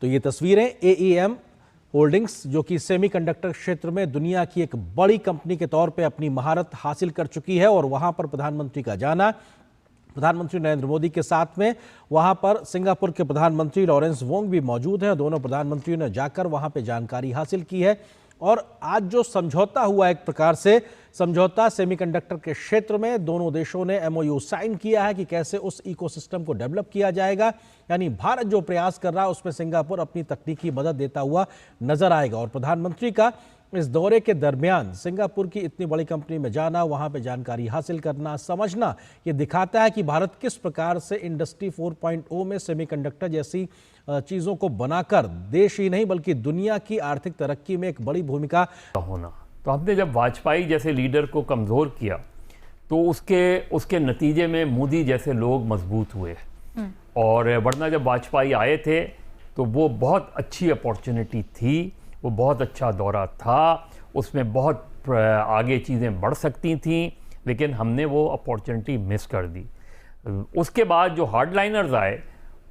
तो ये तस्वीरें AEM होल्डिंग्स, जो कि सेमीकंडक्टर क्षेत्र में दुनिया की एक बड़ी कंपनी के तौर पे अपनी महारत हासिल कर चुकी है, और वहां पर प्रधानमंत्री का जाना, प्रधानमंत्री नरेंद्र मोदी के साथ में वहां पर सिंगापुर के प्रधानमंत्री लॉरेंस वोंग भी मौजूद हैं। दोनों प्रधानमंत्रियों ने जाकर वहां पे जानकारी हासिल की है। और आज जो समझौता हुआ, एक प्रकार से समझौता सेमीकंडक्टर के क्षेत्र में दोनों देशों ने MOU साइन किया है कि कैसे उस इकोसिस्टम को डेवलप किया जाएगा। यानी भारत जो प्रयास कर रहा है उसमें सिंगापुर अपनी तकनीकी मदद देता हुआ नजर आएगा। और प्रधानमंत्री का इस दौरे के दरमियान सिंगापुर की इतनी बड़ी कंपनी में जाना, वहां पे जानकारी हासिल करना, समझना, ये दिखाता है कि भारत किस प्रकार से इंडस्ट्री 4.0 में सेमीकंडक्टर जैसी चीजों को बनाकर देश ही नहीं बल्कि दुनिया की आर्थिक तरक्की में एक बड़ी भूमिका होना। तो हमने जब वाजपेयी जैसे लीडर को कमज़ोर किया तो उसके नतीजे में मोदी जैसे लोग मजबूत हुए। और वरना जब वाजपेयी आए थे तो वो बहुत अच्छी अपॉर्चुनिटी थी, वो बहुत अच्छा दौरा था, उसमें बहुत आगे चीज़ें बढ़ सकती थीं, लेकिन हमने वो अपॉर्चुनिटी मिस कर दी। उसके बाद जो हार्डलाइनर्स आए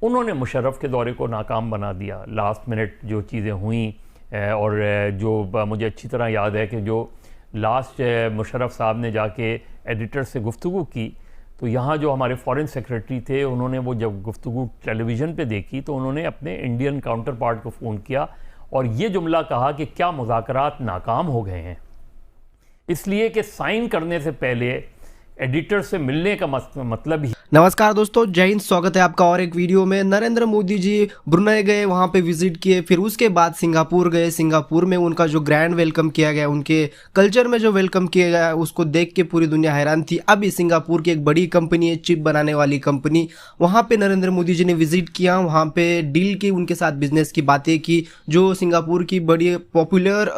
उन्होंने मुशर्रफ के दौरे को नाकाम बना दिया। लास्ट मिनट जो चीज़ें हुई, और जो मुझे अच्छी तरह याद है कि जो लास्ट मुशर्रफ साहब ने जाके एडिटर से गुफ्तगू की, तो यहाँ जो हमारे फॉरेन सेक्रेटरी थे उन्होंने वो जब गुफ्तगू टेलीविज़न पे देखी तो उन्होंने अपने इंडियन काउंटर पार्ट को फ़ोन किया और ये जुमला कहा कि क्या मुज़ाकरात नाकाम हो गए हैं, इसलिए कि साइन करने से पहले एडिटर से मिलने का मतलब ही। नमस्कार दोस्तों, जय हिंद। स्वागत है आपका और एक वीडियो में। नरेंद्र मोदी जी ब्रुनेई गए, वहाँ पे विजिट किए, फिर उसके बाद सिंगापुर गए। सिंगापुर में उनका जो ग्रैंड वेलकम किया गया, उनके कल्चर में जो वेलकम किया गया, उसको देख के पूरी दुनिया हैरान थी। अभी सिंगापुर की एक बड़ी कंपनी है, चिप बनाने वाली कंपनी, वहाँ पे नरेंद्र मोदी जी ने विजिट किया, वहाँ पे डील की, उनके साथ बिजनेस की बातें की। जो सिंगापुर की बड़ी पॉपुलर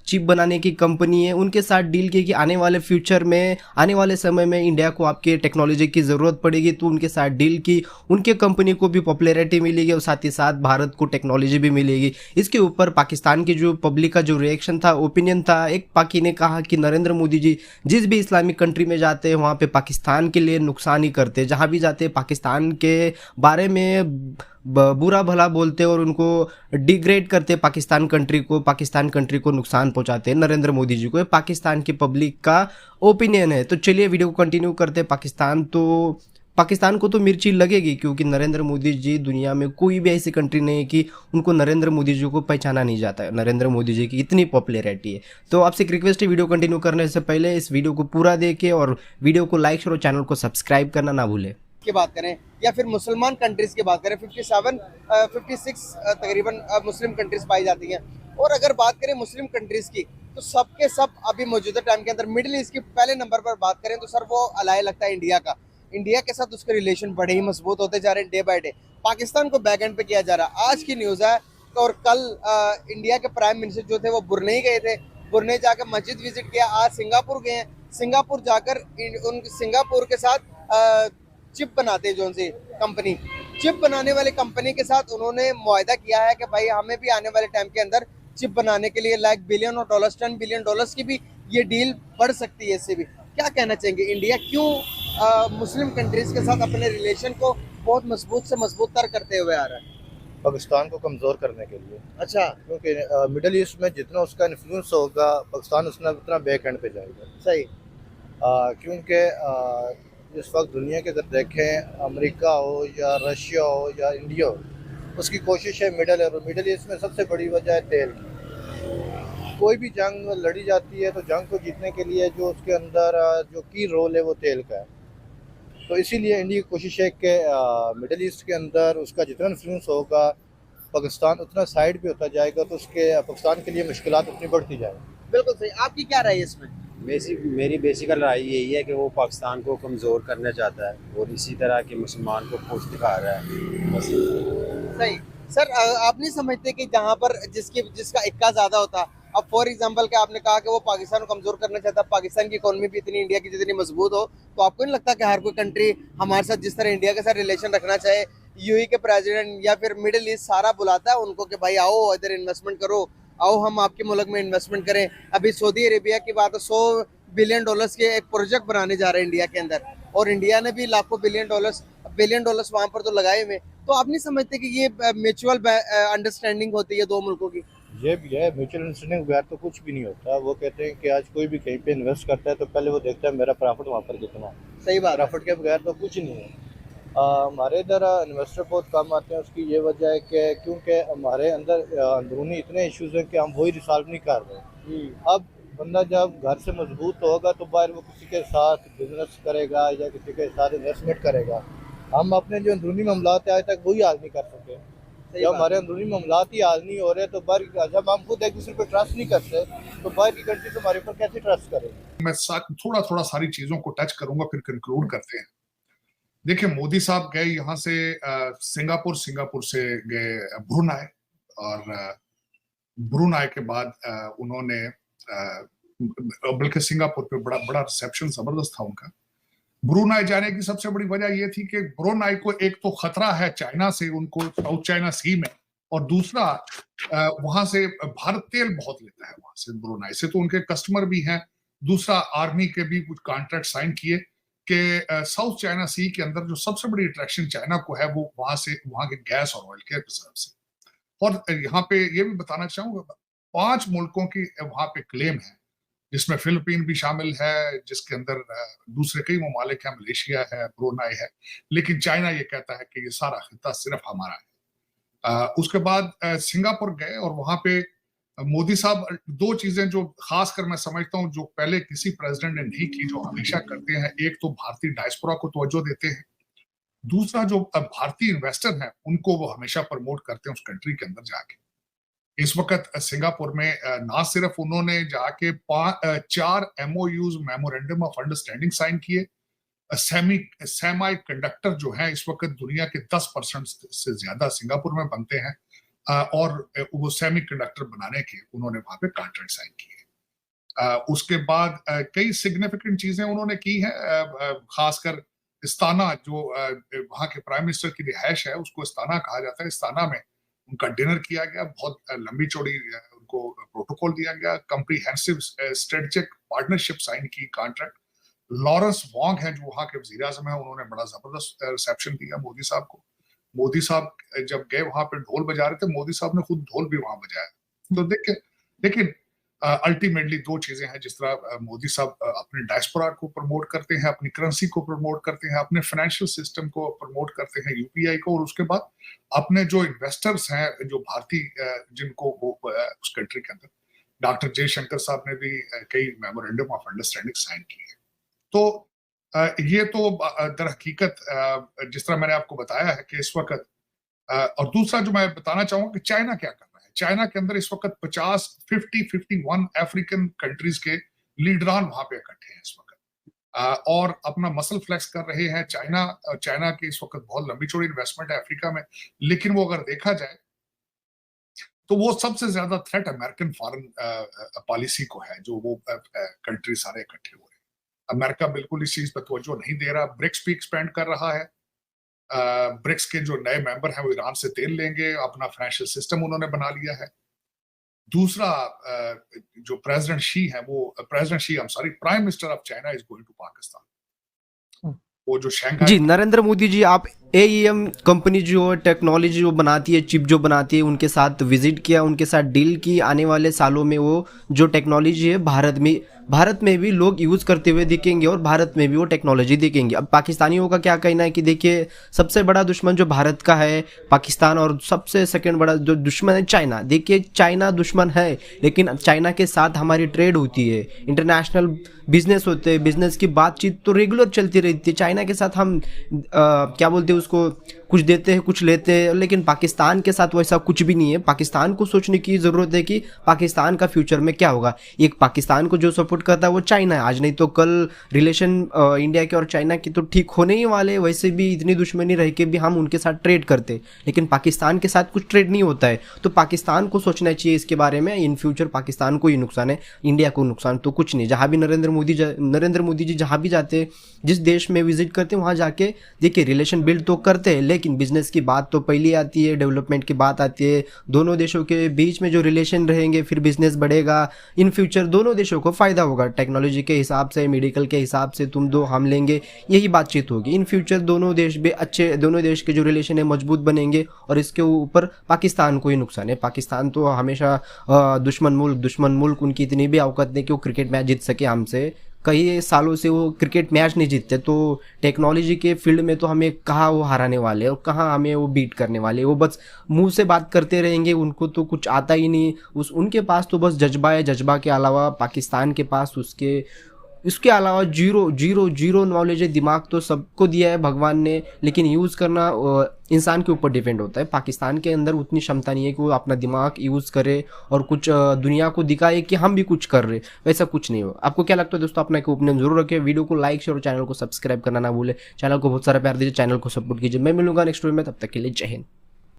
चिप बनाने की कंपनी है, उनके साथ डील की कि आने वाले फ्यूचर में, आने वाले समय में इंडिया को आपके टेक्नोलॉजी की ज़रूरत पड़ेगी, तो उनके साथ डील की। उनके कंपनी को भी पॉपुलैरिटी मिलेगी और साथ ही साथ भारत को टेक्नोलॉजी भी मिलेगी। इसके ऊपर पाकिस्तान की जो पब्लिक का जो रिएक्शन था, ओपिनियन था, एक पाकी ने कहा कि नरेंद्र मोदी जी जिस भी इस्लामिक कंट्री में जाते हैं वहाँ पे पाकिस्तान के लिए नुकसान ही करते, जहाँ भी जाते पाकिस्तान के बारे में बुरा भला बोलते और उनको डिग्रेड करते, पाकिस्तान कंट्री को नुकसान पहुंचाते हैं नरेंद्र मोदी जी को। पाकिस्तान की पब्लिक का ओपिनियन है। तो चलिए वीडियो को कंटिन्यू करते। पाकिस्तान को तो मिर्ची लगेगी, क्योंकि नरेंद्र मोदी जी, दुनिया में कोई भी ऐसी कंट्री नहीं है कि उनको नरेंद्र मोदी जी को पहचाना नहीं जाता है। नरेंद्र मोदी जी की इतनी पॉपुलैरिटी है। तो आपसे एक रिक्वेस्ट है, वीडियो कंटिन्यू करने से पहले इस वीडियो को पूरा देखें और वीडियो को लाइक करो, चैनल को सब्सक्राइब करना ना भूलें। की बात करें या फिर मुसलमान कंट्रीज की बात करें, 56 तकरीबन मुस्लिम कंट्रीज पाई जाती हैं। और अगर बात करें मुस्लिम कंट्रीज की, तो सब के सब अभी मौजूदा टाइम के अंदर मिडिल ईस्ट की पहले नंबर पर बात करें तो सर वो अलाय लगता है इंडिया का। इंडिया के साथ उसके रिलेशन बड़े ही मजबूत होते जा रहे हैं डे बाय डे। पाकिस्तान को बैक एंड पे किया जा रहा है। आज की न्यूज़ है और कल इंडिया के प्राइम मिनिस्टर जो थे वो ब्रुनेई गए थे, ब्रुनेई जाकर मस्जिद विजिट किया। आज सिंगापुर गए हैं, सिंगापुर जाकर उन सिंगापुर के साथ चिप बनाते जो उनसे कंपनी, चिप बनाने वाली कंपनी के साथ उन्होंने मुआहदा किया है कि भाई हमें भी आने वाले टाइम के अंदर चिप बनाने के लिए $1 बिलियन और $10 बिलियन की भी ये डील बढ़ सकती है। इससे भी क्या कहना चाहेंगे, इंडिया क्यों मुस्लिम कंट्रीज के साथ अपने रिलेशन को बहुत मजबूत से मजबूत तर करते हुए आ रहा है? पाकिस्तान को कमज़ोर करने के लिए। अच्छा, क्योंकि मिडिल ईस्ट में जितना उसका इन्फ्लुएंस होगा पाकिस्तान उतना बैक एंड पे जाएगा। सही। क्योंकि इस वक्त दुनिया के अगर देखें, अमेरिका हो या रशिया हो या इंडिया हो, उसकी कोशिश है मिडिल ईस्ट में सबसे बड़ी वजह है तेल की। कोई भी जंग लड़ी जाती है तो जंग को जीतने के लिए जो उसके अंदर जो की रोल है वो तेल का है। तो इसीलिए इंडिया की कोशिश है कि मिडिल ईस्ट के अंदर उसका जितना इन्फ्लुएंस होगा पाकिस्तान उतना साइड पे होता जाएगा, तो उसके पाकिस्तान के लिए मुश्किलात उतनी बढ़ती जाएगी। बिल्कुल सही। आपकी क्या राय है इसमें? मेरी बेसिकल राय यही है कि वो पाकिस्तान को कमज़ोर करना चाहता है और इसी तरह के मुसलमान को पोस्ट दिखा रहा है बस। सही। सर आप नहीं समझते कि जहाँ पर जिसका इक्का ज़्यादा होता, अब फॉर एग्जांपल कि आपने कहा कि वो पाकिस्तान को कमज़ोर करना चाहता, पाकिस्तान की इकोनॉमी भी इतनी इंडिया की जितनी मजबूत हो, तो आपको नहीं लगता कि हर कोई कंट्री हमारे साथ जिस तरह इंडिया के साथ रिलेशन रखना चाहे, यूएई के प्रेसिडेंट या फिर मिडिल ईस्ट सारा बुलाता है उनको कि भाई आओ इधर इन्वेस्टमेंट करो, आओ हम आपके मुल्क में इन्वेस्टमेंट करें। अभी सऊदी अरेबिया की बात है, $100 बिलियन के एक प्रोजेक्ट बनाने जा रहे हैं इंडिया के अंदर, और इंडिया ने भी लाखों बिलियन डॉलर्स वहाँ पर तो लगाए हुए। तो आप नहीं समझते कि ये म्यूचुअल अंडरस्टैंडिंग होती है दो मुल्कों की? ये भी है, म्यूचुअल अंडरस्टैंडिंग बगैर तो कुछ भी नहीं होता। वो कहते हैं कि आज कोई भी कहीं पे इन्वेस्ट करता है तो पहले वो देखता है मेरा प्रॉफिट वहाँ पर कितना है। सही बात है। प्रॉफिट के बगैर तो कुछ नहीं है। हमारे इधर इन्वेस्टर बहुत कम आते हैं। उसकी ये वजह है कि क्योंकि हमारे अंदर अंदरूनी इतने इश्यूज हैं कि हम वही रिसॉल्व नहीं कर रहे। अब बंदा जब घर से मजबूत होगा तो बाहर वो किसी के साथ बिजनेस करेगा या किसी के साथ इन्वेस्टमेंट करेगा। हम अपने जो अंदरूनी मामलात है आज तक वही हल नहीं कर सके। जब हमारे अंदरूनी मामलात ही हल नहीं हो रहे तो बाहर, जब हम खुद एक दूसरे पर ट्रस्ट नहीं करते तो बाहर की कंट्री तो हमारे ऊपर कैसे ट्रस्ट करेगी? मैं थोड़ा थोड़ा सारी चीजों को टच करूंगा, फिर कंक्लूड करते हैं। देखिए, मोदी साहब गए यहाँ से सिंगापुर से गए ब्रुनाई, और ब्रुनाई के बाद उन्होंने बल्कि सिंगापुर पे बड़ा बड़ा रिसेप्शन जबरदस्त था उनका। ब्रुनाई जाने की सबसे बड़ी वजह यह थी कि ब्रुनाई को एक तो खतरा है चाइना से, उनको साउथ चाइना सी में, और दूसरा वहां से भारत तेल बहुत लेता है वहां से, ब्रुनाई से, तो उनके कस्टमर भी हैं। दूसरा, आर्मी के भी कुछ कॉन्ट्रैक्ट साइन किए कि साउथ चाइना सी के अंदर जो सबसे बड़ी अट्रैक्शन चाइना को है वो वहां के गैस और ऑयल के रिजर्व से। और यहाँ पे ये भी बताना चाहूंगा, 5 मुल्कों की वहां पे क्लेम है, जिसमें फिलीपीन भी शामिल है, जिसके अंदर दूसरे कई ममालिक हैं, मलेशिया है, ब्रुनाई है, लेकिन चाइना ये कहता है कि ये सारा खिता सिर्फ हमारा है। उसके बाद सिंगापुर गए और वहां पे मोदी साहब 2 चीजें जो खासकर मैं समझता हूँ जो पहले किसी प्रेसिडेंट ने नहीं की, जो हमेशा करते हैं, एक तो भारतीय डायस्पोरा को तवज्जो देते हैं, दूसरा जो भारतीय इन्वेस्टर हैं उनको वो हमेशा प्रमोट करते हैं उस कंट्री के अंदर जाके। इस वक्त सिंगापुर में ना सिर्फ उन्होंने जाके 4 MOUs, memorandum of understanding sign किए। सेमी कंडक्टर जो है इस वक्त दुनिया के 10% से ज्यादा सिंगापुर में बनते हैं, और वो सेमी कंडक्टर बनाने के उन्होंने वहां पे कॉन्ट्रैक्ट साइन किए। उसके बाद कई सिग्निफिकेंट चीजें उन्होंने की हैं, खासकर इस्ताना जो वहां के प्राइम मिनिस्टर की रिहायश है उसको इस्ताना कहा जाता है। इस्ताना में उनका डिनर किया गया, बहुत लंबी चौड़ी उनको प्रोटोकॉल दिया गया, कम्प्रीहेंसिव स्ट्रेटेजिक पार्टनरशिप साइन की, कॉन्ट्रैक्ट। लॉरेंस वोंग है जो वहां के वजीर आज़म है, उन्होंने बड़ा जबरदस्त रिसेप्शन दिया मोदी साहब को। मोदी साहब जब गए वहां पे ढोल बजा रहे थे, मोदी साहब ने खुद ढोल भी वहां बजाया। तो देखिए, लेकिन अल्टीमेटली 2 चीजें हैं, जिस तरह मोदी साहब अपने डायस्पोरा को प्रमोट करते हैं, अपनी करेंसी को प्रमोट करते हैं, अपने फाइनेंशियल सिस्टम को प्रमोट करते हैं, UPI को, और उसके बाद अपने जो इन्वेस्टर्स हैं जो भारतीय जिनको वो उस कंट्री के अंदर, डॉक्टर जयशंकर साहब ने भी कई मेमोरेंडम ऑफ अंडरस्टैंडिंग साइन किए। तो ये तो दर हकीकत जिस तरह मैंने आपको बताया है कि इस वक्त, और दूसरा जो मैं बताना चाहूंगा कि चाइना क्या कर रहा है। चाइना के अंदर इस वक्त 51 अफ्रीकन कंट्रीज के लीडरान वहां पे इकट्ठे हैं इस वक्त, और अपना मसल फ्लेक्स कर रहे हैं। चाइना की इस वक्त बहुत लंबी चौड़ी इन्वेस्टमेंट है अफ्रीका में, लेकिन वो अगर देखा जाए तो वो सबसे ज्यादा थ्रेट अमेरिकन फॉरेन पॉलिसी को है, जो वो कंट्री सारे इकट्ठे हुए हैं। अमेरिका बिल्कुल इस चीज पर तवज्जो नहीं दे रहा। ब्रिक्स भी एक्सपेंड कर रहा है। ब्रिक्स के जो नए मेंबर हैं वो ईरान से तेल लेंगे, अपना फाइनेंशियल सिस्टम उन्होंने बना लिया है। दूसरा, जो प्रेसिडेंट शी है वो prime minister of China is going to Pakistan. वो जो शंघाई जी नरेंद्र मोदी जी, आप AEM कंपनी जो टेक्नोलॉजी जो बनाती है, चिप जो बनाती है, उनके साथ विजिट किया, उनके साथ डील की। आने वाले सालों में वो जो टेक्नोलॉजी है भारत में भी लोग यूज़ करते हुए दिखेंगे और भारत में भी वो टेक्नोलॉजी दिखेंगे। अब पाकिस्तानियों का क्या कहना है कि देखिए, सबसे बड़ा दुश्मन जो भारत का है पाकिस्तान, और सबसे सेकंड बड़ा जो दुश्मन है चाइना। देखिए, चाइना दुश्मन है, लेकिन चाइना के साथ हमारी ट्रेड होती है, इंटरनेशनल बिजनेस होते हैं, बिजनेस की बातचीत तो रेगुलर चलती रहती है। चाइना के साथ हम क्या बोलते हैं उसको, कुछ देते हैं कुछ लेते हैं, लेकिन पाकिस्तान के साथ वैसा कुछ भी नहीं है। पाकिस्तान को सोचने की ज़रूरत है कि पाकिस्तान का फ्यूचर में क्या होगा। एक पाकिस्तान को जो सपोर्ट करता है वो चाइना है, आज नहीं तो कल रिलेशन इंडिया के और चाइना के तो ठीक होने ही वाले। वैसे भी इतनी दुश्मनी रह के भी हम उनके साथ ट्रेड करते, लेकिन पाकिस्तान के साथ कुछ ट्रेड नहीं होता है। तो पाकिस्तान को सोचना चाहिए इसके बारे में। इन फ्यूचर पाकिस्तान को ही नुकसान है, इंडिया को नुकसान तो कुछ नहीं। जहाँ भी नरेंद्र मोदी जी जहाँ भी जाते, जिस देश में विजिट करते हैं, वहाँ जाके देखिए रिलेशन बिल्ड तो करते हैं, लेकिन बिजनेस की बात तो पहले आती है, डेवलपमेंट की बात आती है, दोनों देशों के बीच में जो रिलेशन रहेंगे फिर बिजनेस बढ़ेगा, इन फ्यूचर दोनों देशों को फ़ायदा होगा। टेक्नोलॉजी के हिसाब से, मेडिकल के हिसाब से तुम दो हम लेंगे, यही बातचीत होगी। इन फ्यूचर दोनों देश भी अच्छे, दोनों देश के जो रिलेशन है मजबूत बनेंगे और इसके ऊपर पाकिस्तान को ही नुकसान है। पाकिस्तान तो हमेशा दुश्मन मुल्क, उनकी इतनी भी औकात नहीं कि वो क्रिकेट मैच जीत सके हमसे। कई सालों से वो क्रिकेट मैच नहीं जीतते, तो टेक्नोलॉजी के फील्ड में तो हमें कहाँ वो हराने वाले और कहाँ हमें वो बीट करने वाले। वो बस मुंह से बात करते रहेंगे, उनको तो कुछ आता ही नहीं। उनके पास तो बस जज्बा है, जज्बा के अलावा पाकिस्तान के पास इसके अलावा जीरो नॉलेज है। दिमाग तो सबको दिया है भगवान ने, लेकिन यूज़ करना इंसान के ऊपर डिपेंड होता है। पाकिस्तान के अंदर उतनी क्षमता नहीं है कि वो अपना दिमाग यूज़ करे और कुछ दुनिया को दिखाए कि हम भी कुछ कर रहे, वैसा कुछ नहीं हो। आपको क्या लगता है दोस्तों? अपना एक ओपिनियन जरूर रखें। वीडियो को लाइक शेयर और चैनल को सब्सक्राइब करना ना भूले। चैनल को बहुत सारा प्यार दीजिए, चैनल को सपोर्ट कीजिए। मैं मिलूंगा नेक्स्ट वीडियो में, तब तक के लिए जय हिंद।